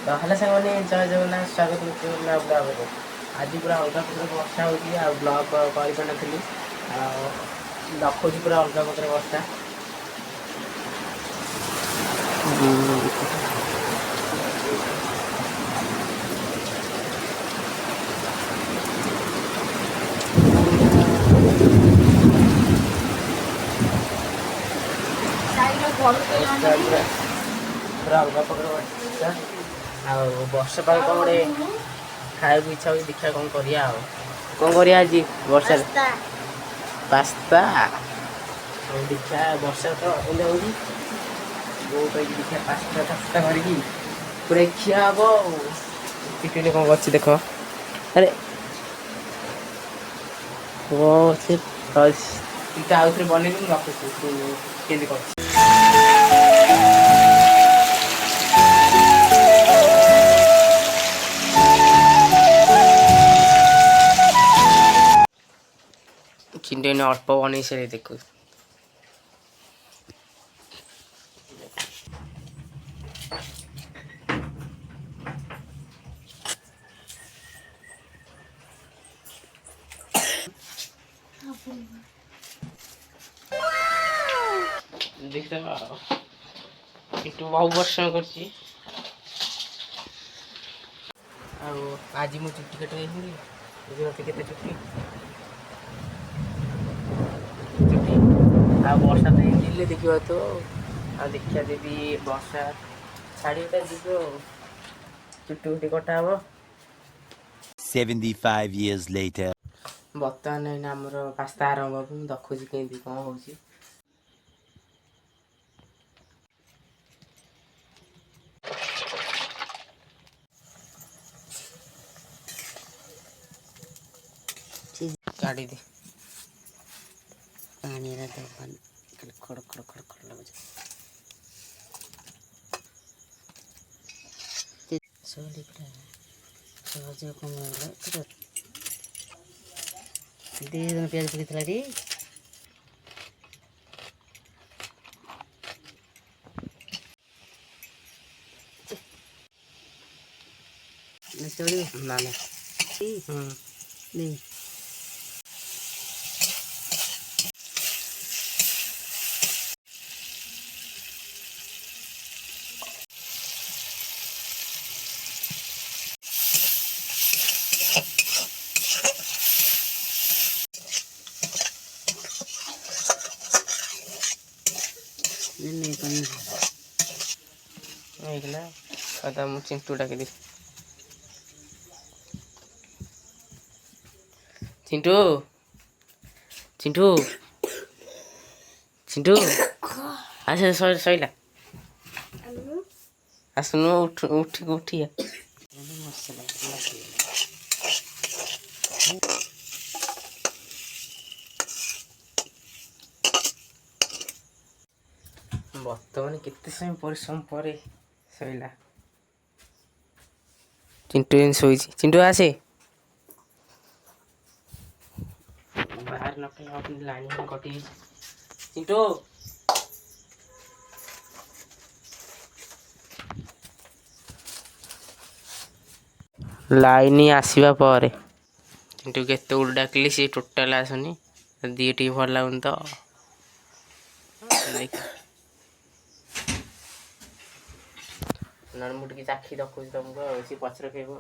तो हेलो सामने जय जगन्नाथ स्वागत ब्लॉग आज पूरा अलग प्रकार वर्षा हो ब्लॉग कर देखुची पूरा अलग प्रकार वर्षा पूरा अलग प्रकार वर्षा वर्षा पाग कौन गोटे खाया इच्छा हो देखा कौन करिया आज वर्षा पास्ता देखा वर्षा तो एंड हो देखा पास्ता पास्ता कर पूरा खिया हम चिटुनी कौन कर देख अरे आउ थे बनइलु रखुची कर चिंटू ने अल्प बन सारे देखो देख चिंटू बहु वर्ष कर आज मु चुट्टी कटे केते चुट्टी वर्षा तो दिल्ली देखा तो देखा देवी वर्षा छाड़ी चुट्टी उट्टी कटा हम 75 years later बर्तमान आमर पास्ता आरंभ हम देखुची केमती कौन हो काढ़ी दे पानी खड़ खड़ खड़ खड़ लग सहज कम प्याज पकड़ा ना नहीं चिंटू डाक चिंटू चिंटू चिंटू अच्छा सैला आसनु उठी बर्तमान केते समय परिश्रम पर सैला चिंटू शोई चिंटू आसे बाहर न लाइन कटी चिंटू लाइन आसवा पर चिंटू केते उल डाकली सी टोटाल आसुनी दी टी भल लगुन तो मुझे चाखी देखुची तुमको सी पचर खेब